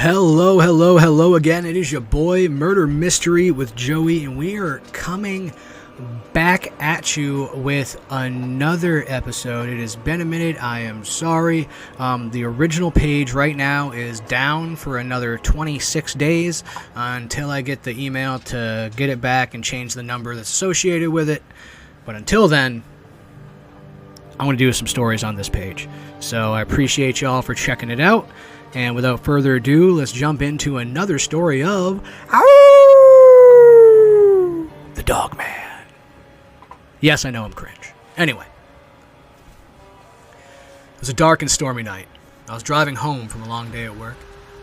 Hello again. It is your boy, Murder Mystery with Joey, and we are coming back at you with another episode. It has been a minute. I am sorry. The original page right now is down for another 26 days until I get the email to get it back and change the number that's associated with it. But until then, I want to do some stories on this page. So I appreciate y'all for checking it out. And without further ado, let's jump into another story of the Dogman. Yes, I know I'm cringe. Anyway. It was a dark and stormy night. I was driving home from a long day at work.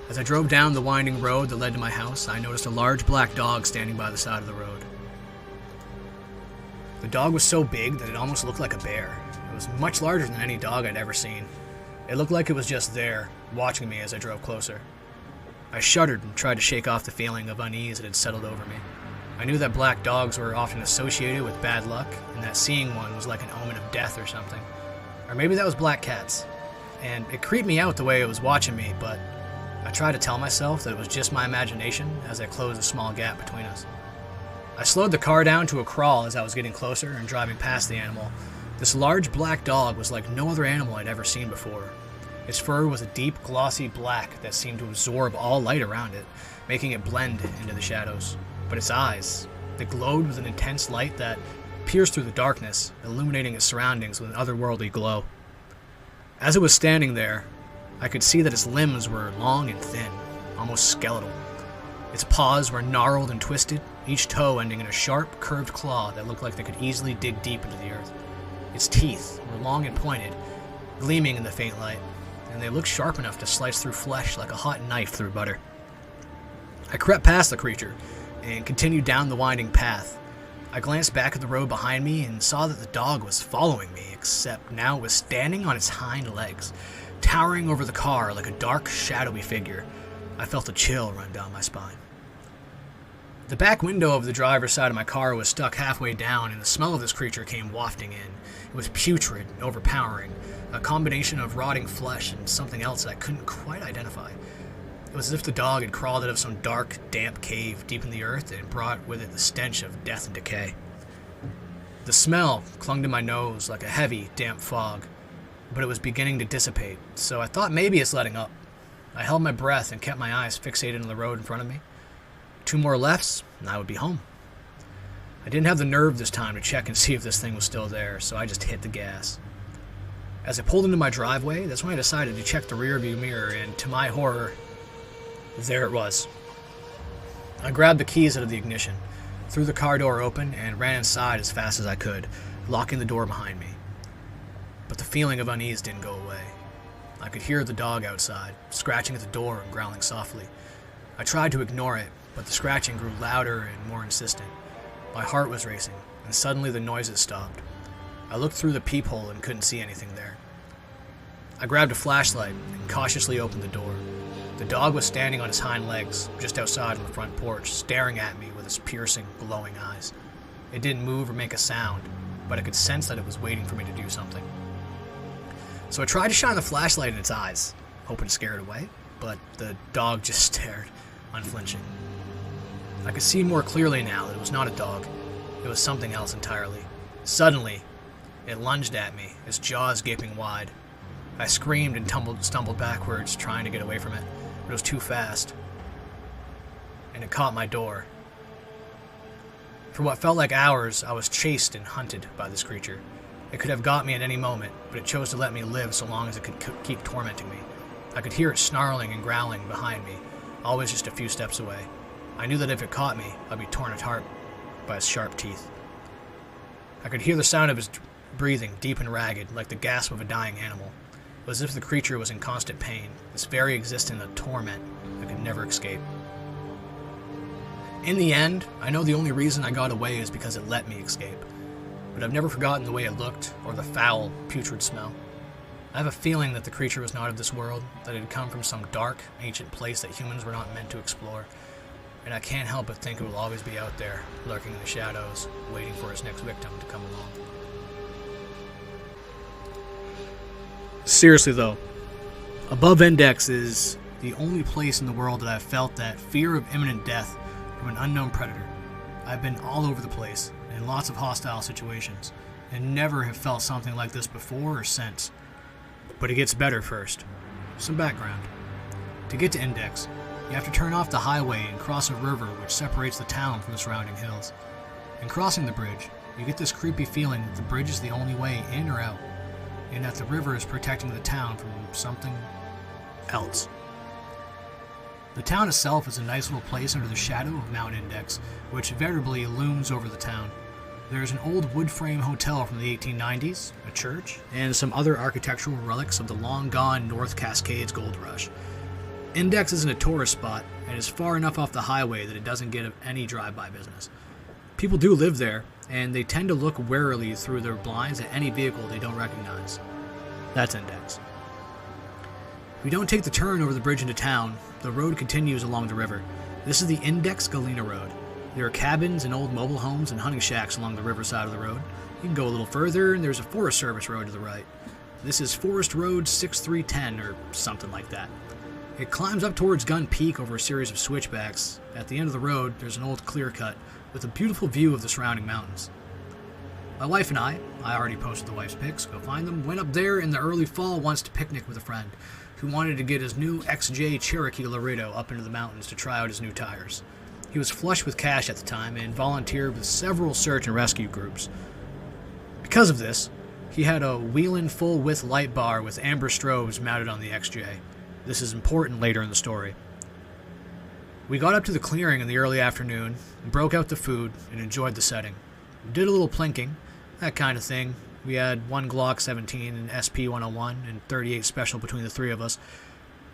As I drove down the winding road that led to my house, I noticed a large black dog standing by the side of the road. The dog was so big that it almost looked like a bear. It was much larger than any dog I'd ever seen. It looked like it was just there, watching me as I drove closer. I shuddered and tried to shake off the feeling of unease that had settled over me. I knew that black dogs were often associated with bad luck, and that seeing one was like an omen of death or something. Or maybe that was black cats. And it creeped me out the way it was watching me, but I tried to tell myself that it was just my imagination as I closed a small gap between us. I slowed the car down to a crawl as I was getting closer and driving past the animal. This large black dog was like no other animal I'd ever seen before. Its fur was a deep, glossy black that seemed to absorb all light around it, making it blend into the shadows. But its eyes, they glowed with an intense light that pierced through the darkness, illuminating its surroundings with an otherworldly glow. As it was standing there, I could see that its limbs were long and thin, almost skeletal. Its paws were gnarled and twisted, each toe ending in a sharp, curved claw that looked like they could easily dig deep into the earth. Its teeth were long and pointed, gleaming in the faint light, and they looked sharp enough to slice through flesh like a hot knife through butter. I crept past the creature and continued down the winding path. I glanced back at the road behind me and saw that the dog was following me, except now it was standing on its hind legs, towering over the car like a dark, shadowy figure. I felt a chill run down my spine. The back window of the driver's side of my car was stuck halfway down, and the smell of this creature came wafting in. It was putrid and overpowering, a combination of rotting flesh and something else that I couldn't quite identify. It was as if the dog had crawled out of some dark, damp cave deep in the earth and brought with it the stench of death and decay. The smell clung to my nose like a heavy, damp fog, but it was beginning to dissipate, so I thought maybe it's letting up. I held my breath and kept my eyes fixated on the road in front of me. 2 more lefts, and I would be home. I didn't have the nerve this time to check and see if this thing was still there, so I just hit the gas. As I pulled into my driveway, that's when I decided to check the rearview mirror, and to my horror, there it was. I grabbed the keys out of the ignition, threw the car door open, and ran inside as fast as I could, locking the door behind me. But the feeling of unease didn't go away. I could hear the dog outside, scratching at the door and growling softly. I tried to ignore it, but the scratching grew louder and more insistent. My heart was racing, and suddenly the noises stopped. I looked through the peephole and couldn't see anything there. I grabbed a flashlight and cautiously opened the door. The dog was standing on his hind legs, just outside on the front porch, staring at me with its piercing, glowing eyes. It didn't move or make a sound, but I could sense that it was waiting for me to do something. So I tried to shine the flashlight in its eyes, hoping to scare it away, but the dog just stared, unflinching. I could see more clearly now that it was not a dog. It was something else entirely. Suddenly, it lunged at me, its jaws gaping wide. I screamed and stumbled backwards, trying to get away from it, but it was too fast. And it caught my door. For what felt like hours, I was chased and hunted by this creature. It could have got me at any moment, but it chose to let me live so long as it could keep tormenting me. I could hear it snarling and growling behind me, always just a few steps away. I knew that if it caught me, I'd be torn apart by its sharp teeth. I could hear the sound of his breathing, deep and ragged, like the gasp of a dying animal. It was as if the creature was in constant pain, its very existence a torment that could never escape. In the end, I know the only reason I got away is because it let me escape. But I've never forgotten the way it looked, or the foul, putrid smell. I have a feeling that the creature was not of this world, that it had come from some dark, ancient place that humans were not meant to explore. And I can't help but think it will always be out there, lurking in the shadows, waiting for its next victim to come along. Seriously though, above index is the only place in the world that I've felt that fear of imminent death from an unknown predator. I've been all over the place, in lots of hostile situations, and never have felt something like this before or since. But it gets better first. Some background. To get to Index, you have to turn off the highway and cross a river which separates the town from the surrounding hills. In crossing the bridge, you get this creepy feeling that the bridge is the only way in or out, and that the river is protecting the town from something else. The town itself is a nice little place under the shadow of Mount Index, which veritably looms over the town. There is an old wood frame hotel from the 1890s, a church, and some other architectural relics of the long-gone North Cascades gold rush. Index isn't a tourist spot, and is far enough off the highway that it doesn't get any drive-by business. People do live there, and they tend to look warily through their blinds at any vehicle they don't recognize. That's Index. If we don't take the turn over the bridge into town, the road continues along the river. This is the Index Galena Road. There are cabins and old mobile homes and hunting shacks along the riverside of the road. You can go a little further, and there's a Forest Service road to the right. This is Forest Road 6310, or something like that. It climbs up towards Gun Peak over a series of switchbacks. At the end of the road, there's an old clear cut with a beautiful view of the surrounding mountains. My wife and I already posted the wife's pics, go find them, went up there in the early fall once to picnic with a friend who wanted to get his new XJ Cherokee Laredo up into the mountains to try out his new tires. He was flush with cash at the time and volunteered with several search and rescue groups. Because of this, he had a wheelin' full-width light bar with amber strobes mounted on the XJ. This is important later in the story. We got up to the clearing in the early afternoon, broke out the food, and enjoyed the setting. We did a little plinking, that kind of thing. We had one Glock 17 and SP 101 and 38 special between the three of us.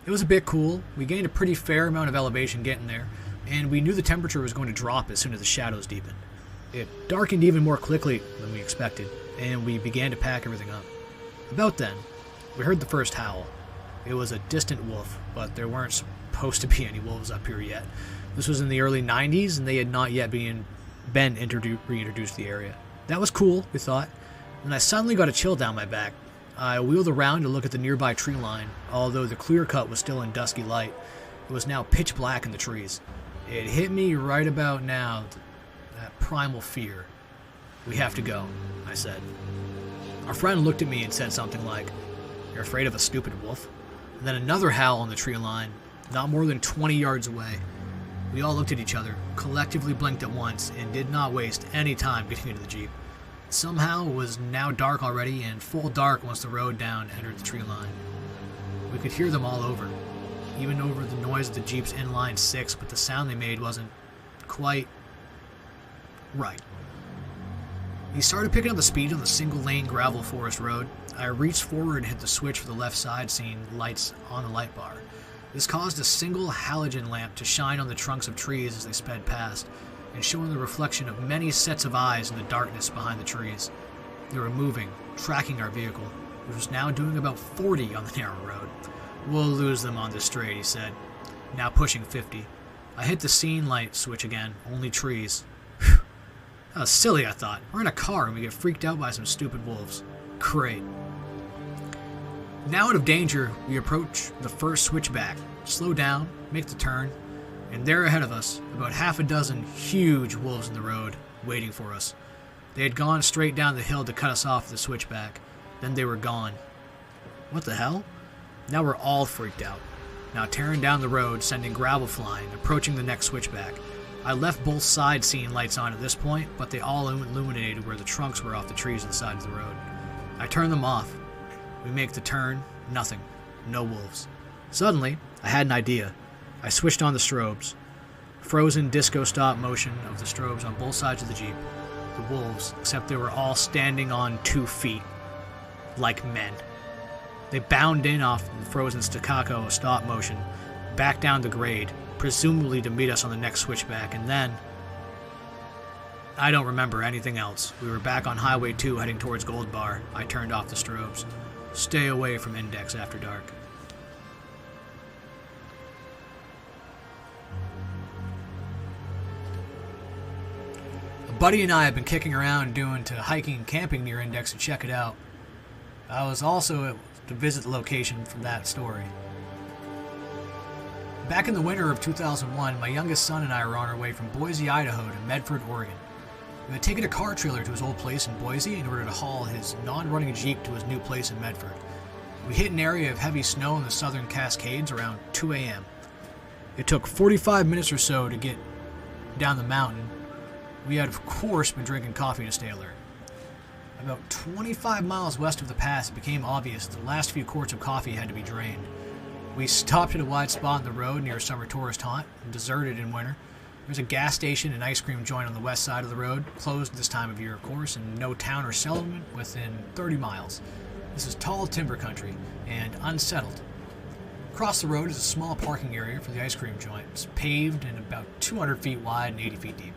It was a bit cool. We gained a pretty fair amount of elevation getting there, and we knew the temperature was going to drop as soon as the shadows deepened. It darkened even more quickly than we expected, and we began to pack everything up. About then, we heard the first howl. It was a distant wolf, but there weren't supposed to be any wolves up here yet. This was in the early 90s, and they had not yet been reintroduced to the area. That was cool, we thought. And I suddenly got a chill down my back. I wheeled around to look at the nearby tree line. Although the clear cut was still in dusky light, it was now pitch black in the trees. It hit me right about now, that primal fear. "We have to go," I said. Our friend looked at me and said something like, "You're afraid of a stupid wolf?" And then another howl on the tree line, not more than 20 yards away. We all looked at each other, collectively blinked at once, and did not waste any time getting into the Jeep. Somehow it was now dark already, and full dark once the road down entered the tree line. We could hear them all over, even over the noise of the Jeep's inline six, but the sound they made wasn't quite right. He started picking up the speed on the single-lane gravel forest road. I reached forward and hit the switch for the left side, seeing lights on the light bar. This caused a single halogen lamp to shine on the trunks of trees as they sped past, and showing the reflection of many sets of eyes in the darkness behind the trees. They were moving, tracking our vehicle, which was now doing about 40 on the narrow road. "We'll lose them on this straight," he said, now pushing 50. I hit the scene light switch again, only trees. Whew. That was silly, I thought. We're in a car and we get freaked out by some stupid wolves. Great. Now out of danger, we approach the first switchback, slow down, make the turn, and there ahead of us, about half a dozen huge wolves in the road, waiting for us. They had gone straight down the hill to cut us off at the switchback. Then they were gone. What the hell? Now we're all freaked out. Now tearing down the road, sending gravel flying, approaching the next switchback. I left both sides seeing lights on at this point, but they all illuminated where the trunks were off the trees on the side of the road. I turned them off. We make the turn, nothing. No wolves. Suddenly, I had an idea. I switched on the strobes. Frozen disco stop motion of the strobes on both sides of the Jeep. The wolves, except they were all standing on 2 feet. Like men. They bound in off the frozen staccato stop motion, back down the grade, presumably to meet us on the next switchback, and then... I don't remember anything else. We were back on Highway 2 heading towards Gold Bar. I turned off the strobes. Stay away from Index after dark. A buddy and I have been kicking around doing to hiking and camping near Index to check it out. I was also to visit the location from that story. Back in the winter of 2001, my youngest son and I were on our way from Boise, Idaho to Medford, Oregon. We had taken a car trailer to his old place in Boise in order to haul his non-running Jeep to his new place in Medford. We hit an area of heavy snow in the southern Cascades around 2 a.m. It took 45 minutes or so to get down the mountain. We had, of course, been drinking coffee to stay alert. About 25 miles west of the pass, it became obvious the last few quarts of coffee had to be drained. We stopped at a wide spot in the road near a summer tourist haunt, deserted in winter. There's a gas station and ice cream joint on the west side of the road, closed this time of year, of course, and no town or settlement within 30 miles. This is tall timber country and unsettled. Across the road is a small parking area for the ice cream joint. It's paved and about 200 feet wide and 80 feet deep.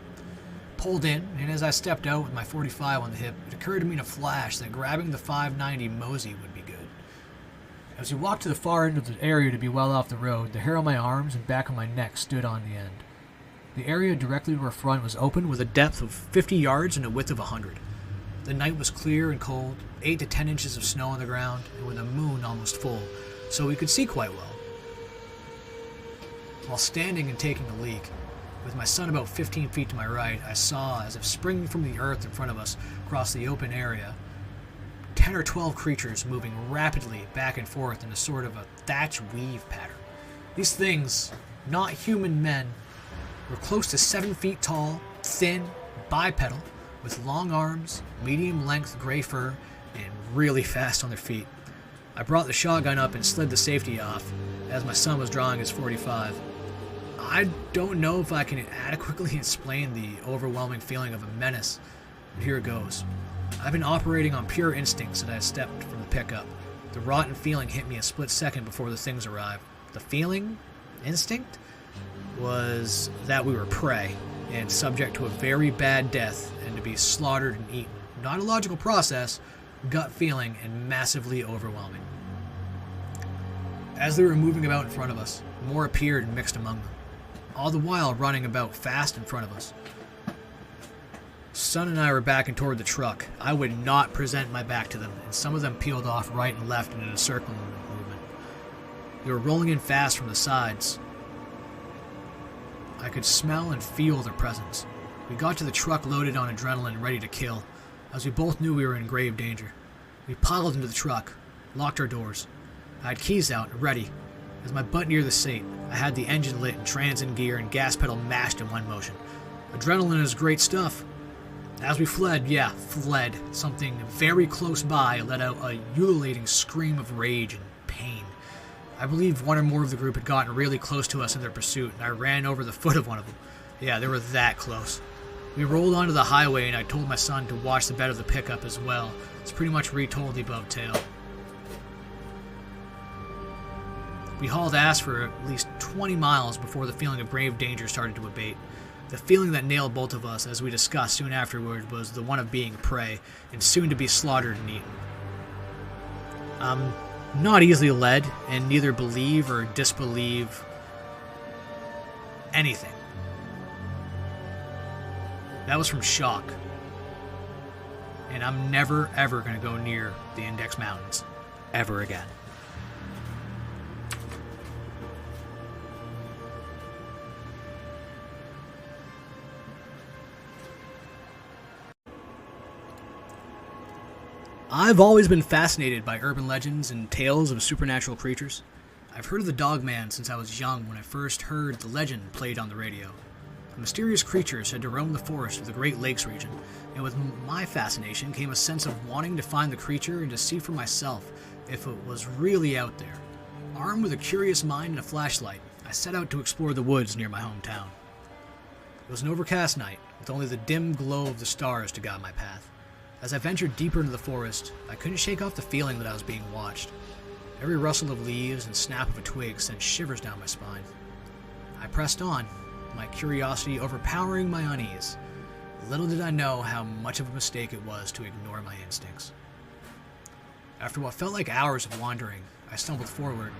Pulled in, and as I stepped out with my 45 on the hip, it occurred to me in a flash that grabbing the 590 Mosey would be good. As we walked to the far end of the area to be well off the road, the hair on my arms and back of my neck stood on the end. The area directly to our front was open with a depth of 50 yards and a width of 100. The night was clear and cold, 8 to 10 inches of snow on the ground, and with a moon almost full, so we could see quite well. While standing and taking a leak, with my son about 15 feet to my right, I saw, as if springing from the earth in front of us across the open area, 10 or 12 creatures moving rapidly back and forth in a sort of a thatch weave pattern. These things, not human men, were close to 7 feet tall, thin, bipedal, with long arms, medium-length gray fur, and really fast on their feet. I brought the shotgun up and slid the safety off, as my son was drawing his 45. I don't know if I can adequately explain the overwhelming feeling of a menace, but here it goes. I've been operating on pure instincts as I stepped from the pickup. The rotten feeling hit me a split second before the things arrived. The feeling, instinct, was that we were prey and subject to a very bad death and to be slaughtered and eaten. Not a logical process, gut feeling, and massively overwhelming. As they were moving about in front of us, more appeared and mixed among them, all the while running about fast in front of us. Son and I were backing toward the truck. I would not present my back to them, and some of them peeled off right and left in an encircling movement. They were rolling in fast from the sides. I could smell and feel their presence. We got to the truck loaded on adrenaline, ready to kill, as we both knew we were in grave danger. We piled into the truck, locked our doors. I had keys out, ready. As my butt neared the seat, I had the engine lit and trans in gear and gas pedal mashed in one motion. Adrenaline is great stuff. As we fled, something very close by let out a ululating scream of rage and pain. I believe one or more of the group had gotten really close to us in their pursuit, and I ran over the foot of one of them. Yeah, they were that close. We rolled onto the highway, and I told my son to watch the bed of the pickup as well. It's pretty much retold the above tale. We hauled ass for at least 20 miles before the feeling of grave danger started to abate. The feeling that nailed both of us, as we discussed soon afterward, was the one of being prey, and soon to be slaughtered and eaten. I'm not easily led, and neither believe or disbelieve anything. That was from shock. And I'm never, ever going to go near the Index Mountains. Ever again. I've always been fascinated by urban legends and tales of supernatural creatures. I've heard of the Dogman since I was young when I first heard the legend played on the radio. A mysterious creature said to roam the forest of the Great Lakes region, and with my fascination came a sense of wanting to find the creature and to see for myself if it was really out there. Armed with a curious mind and a flashlight, I set out to explore the woods near my hometown. It was an overcast night, with only the dim glow of the stars to guide my path. As I ventured deeper into the forest, I couldn't shake off the feeling that I was being watched. Every rustle of leaves and snap of a twig sent shivers down my spine. I pressed on, my curiosity overpowering my unease. Little did I know how much of a mistake it was to ignore my instincts. After what felt like hours of wandering, I stumbled forward.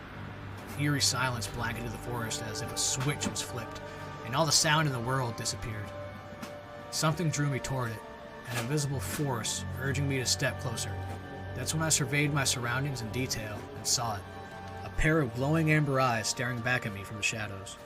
Eerie silence blanketed the forest as if a switch was flipped, and all the sound in the world disappeared. Something drew me toward it, an invisible force urging me to step closer. That's when I surveyed my surroundings in detail and saw it. A pair of glowing amber eyes staring back at me from the shadows.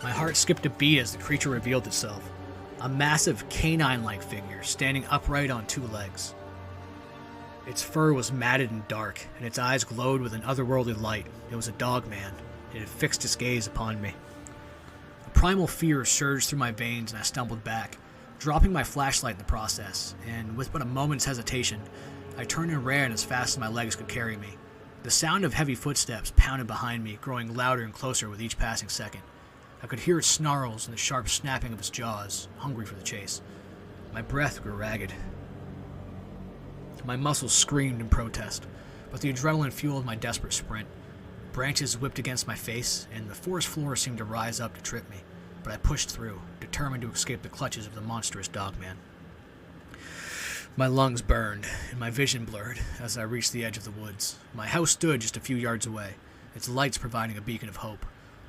My heart skipped a beat as the creature revealed itself. A massive canine-like figure standing upright on two legs. Its fur was matted and dark, and its eyes glowed with an otherworldly light. It was a Dogman. It had fixed its gaze upon me. A primal fear surged through my veins, and I stumbled back, dropping my flashlight in the process, and with but a moment's hesitation, I turned and ran as fast as my legs could carry me. The sound of heavy footsteps pounded behind me, growing louder and closer with each passing second. I could hear its snarls and the sharp snapping of its jaws, hungry for the chase. My breath grew ragged. My muscles screamed in protest, but the adrenaline fueled my desperate sprint. Branches whipped against my face, and the forest floor seemed to rise up to trip me, but I pushed through, determined to escape the clutches of the monstrous Dogman. My lungs burned, and my vision blurred as I reached the edge of the woods. My house stood just a few yards away, its lights providing a beacon of hope.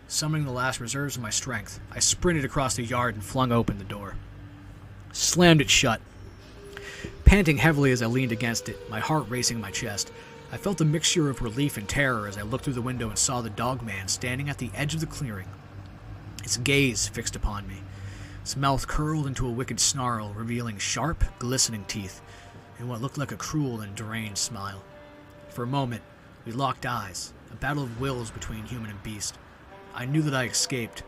Summoning the last reserves of my strength, I sprinted across the yard and flung open the door. Slammed it shut. Panting heavily as I leaned against it, my heart racing in my chest, I felt a mixture of relief and terror as I looked through the window and saw the Dogman standing at the edge of the clearing. Its gaze fixed upon me. Its mouth curled into a wicked snarl, revealing sharp, glistening teeth, and what looked like a cruel and deranged smile. For a moment, we locked eyes, a battle of wills between human and beast. I knew that I escaped,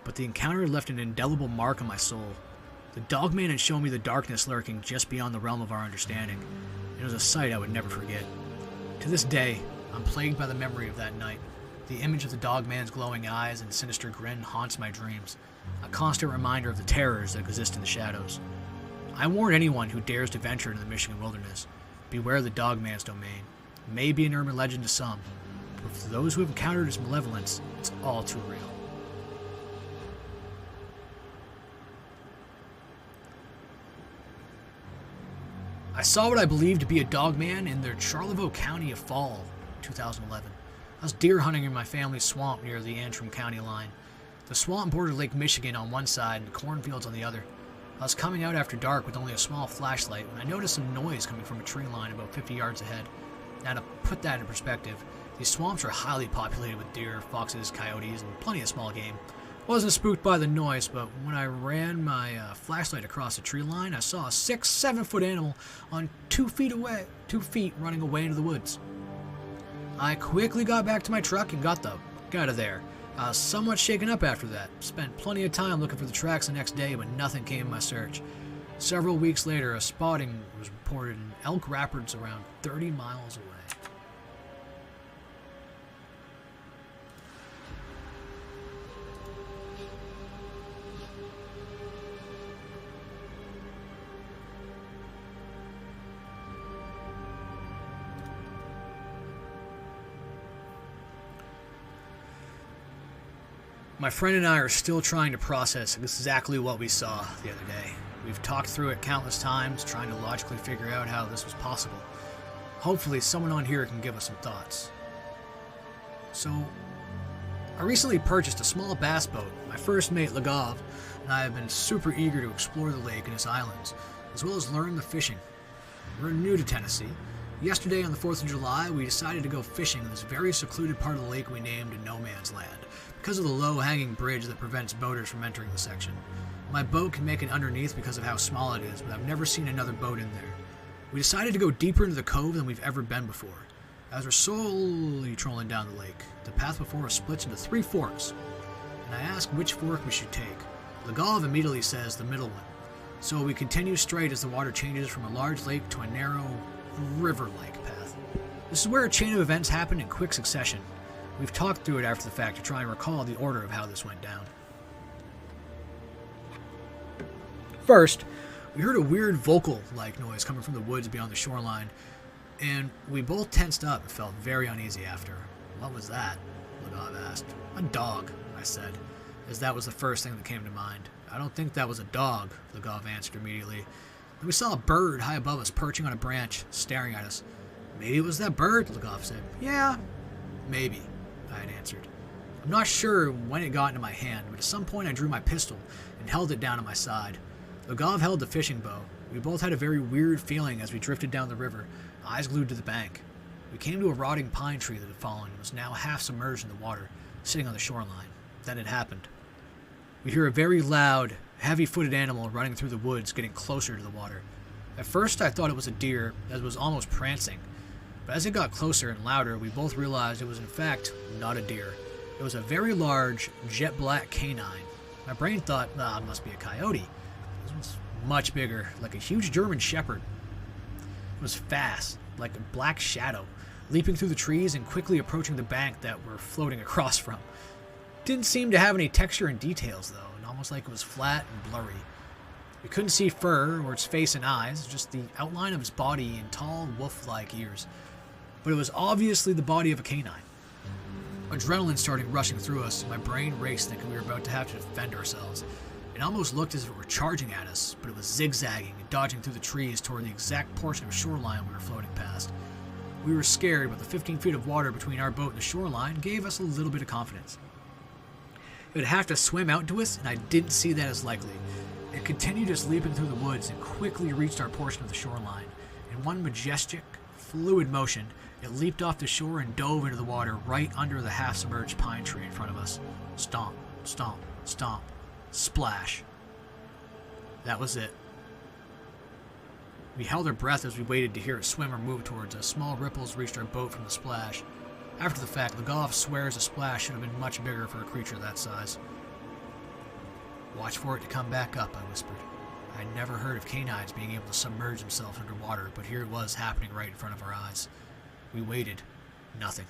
but the encounter left an indelible mark on my soul. The Dogman had shown me the darkness lurking just beyond the realm of our understanding. It was a sight I would never forget. To this day, I'm plagued by the memory of that night. The image of the Dogman's glowing eyes and sinister grin haunts my dreams, a constant reminder of the terrors that exist in the shadows. I warn anyone who dares to venture into the Michigan wilderness, beware the Dogman's domain. It may be an urban legend to some, but for those who have encountered its malevolence, it's all too real. I saw what I believed to be a Dogman in the Charlevoix County of fall, 2011. I was deer hunting in my family's swamp near the Antrim County line. The swamp bordered Lake Michigan on one side and cornfields on the other. I was coming out after dark with only a small flashlight when I noticed some noise coming from a tree line about 50 yards ahead. Now, to put that in perspective, these swamps are highly populated with deer, foxes, coyotes, and plenty of small game. I wasn't spooked by the noise, but when I ran my flashlight across the tree line, I saw a 6-7 foot animal on 2 feet running away into the woods. I quickly got back to my truck and got out of there. I was somewhat shaken up after that. Spent plenty of time looking for the tracks the next day, but nothing came in my search. Several weeks later, a spotting was reported in Elk Rapids around 30 miles away. My friend and I are still trying to process exactly what we saw the other day. We've talked through it countless times, trying to logically figure out how this was possible. Hopefully someone on here can give us some thoughts. So, I recently purchased a small bass boat. My first mate, Lagov, and I have been super eager to explore the lake and its islands, as well as learn the fishing. We're new to Tennessee. Yesterday on the 4th of July, we decided to go fishing in this very secluded part of the lake we named No Man's Land, because of the low-hanging bridge that prevents boaters from entering the section. My boat can make it underneath because of how small it is, but I've never seen another boat in there. We decided to go deeper into the cove than we've ever been before. As we're slowly trolling down the lake, the path before us splits into 3 forks, and I ask which fork we should take. Lagov immediately says the middle one. So we continue straight as the water changes from a large lake to a narrow, river-like path. This is where a chain of events happened in quick succession. We've talked through it after the fact to try and recall the order of how this went down. First, we heard a weird vocal-like noise coming from the woods beyond the shoreline, and we both tensed up and felt very uneasy after. What was that? Lagov asked. A dog, I said, as that was the first thing that came to mind. I don't think that was a dog, Lagov answered immediately. Then we saw a bird high above us perching on a branch, staring at us. Maybe it was that bird, Lagov said. Yeah, maybe, I had answered. I'm not sure when it got into my hand, but at some point I drew my pistol and held it down at my side. Lagov held the fishing bow. We both had a very weird feeling as we drifted down the river, eyes glued to the bank. We came to a rotting pine tree that had fallen and was now half submerged in the water, sitting on the shoreline. Then it happened. We hear a very loud, heavy-footed animal running through the woods, getting closer to the water. At first I thought it was a deer, as it was almost prancing. But as it got closer and louder, we both realized it was in fact not a deer. It was a very large, jet-black canine. My brain thought, it must be a coyote. This was much bigger, like a huge German shepherd. It was fast, like a black shadow, leaping through the trees and quickly approaching the bank that we're floating across from. Didn't seem to have any texture and details, though, and almost like it was flat and blurry. We couldn't see fur or its face and eyes, just the outline of its body and tall, wolf-like ears. But it was obviously the body of a canine. Adrenaline started rushing through us, and my brain raced thinking we were about to have to defend ourselves. It almost looked as if it were charging at us, but it was zigzagging and dodging through the trees toward the exact portion of shoreline we were floating past. We were scared, but the 15 feet of water between our boat and the shoreline gave us a little bit of confidence. It would have to swim out to us, and I didn't see that as likely. It continued its leaping through the woods and quickly reached our portion of the shoreline. In one majestic, fluid motion, it leaped off the shore and dove into the water right under the half-submerged pine tree in front of us. Stomp, stomp, stomp, splash. That was it. We held our breath as we waited to hear it swim or move towards us. Small ripples reached our boat from the splash. After the fact, Lagov swears the splash should have been much bigger for a creature that size. Watch for it to come back up, I whispered. I had never heard of canines being able to submerge themselves underwater, but here it was happening right in front of our eyes. We waited. Nothing.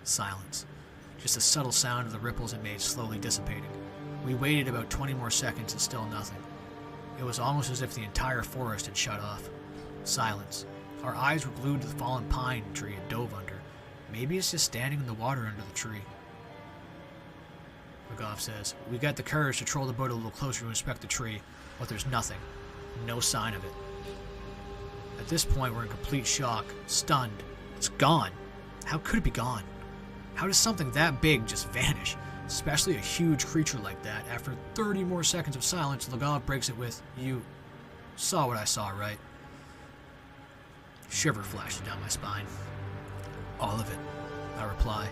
Silence. Just the subtle sound of the ripples it made slowly dissipating. We waited about 20 more seconds and still nothing. It was almost as if the entire forest had shut off. Silence. Our eyes were glued to the fallen pine tree it dove under. Maybe it's just standing in the water under the tree. Lagov says, we got the courage to troll the boat a little closer to inspect the tree, but there's nothing. No sign of it. At this point, we're in complete shock, stunned. It's gone. How could it be gone? How does something that big just vanish? Especially a huge creature like that. After 30 more seconds of silence, Lagov breaks it with, you saw what I saw, right? Shiver flashes down my spine. All of it, I reply.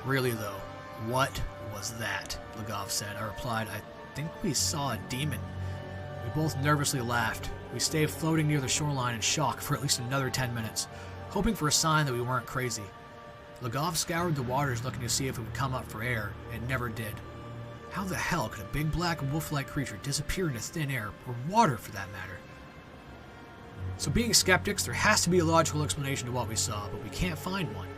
Really though, what was that? Lagov said. I replied, I think we saw a demon. We both nervously laughed. We stayed floating near the shoreline in shock for at least another 10 minutes, hoping for a sign that we weren't crazy. Lagov scoured the waters looking to see if it would come up for air, and never did. How the hell could a big black wolf-like creature disappear into thin air, or water for that matter? So being skeptics, there has to be a logical explanation to what we saw, but we can't find one.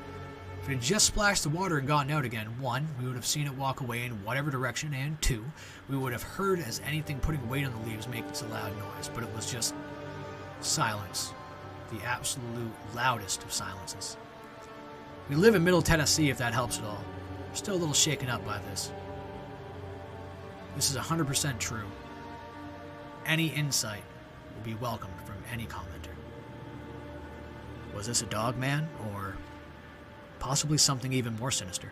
If it had just splashed the water and gotten out again, 1, we would have seen it walk away in whatever direction, and 2, we would have heard as anything putting weight on the leaves making a loud noise, but it was just silence. The absolute loudest of silences. We live in Middle Tennessee, if that helps at all. We're still a little shaken up by this. This is 100% true. Any insight will be welcomed from any commenter. Was this a Dogman, or possibly something even more sinister?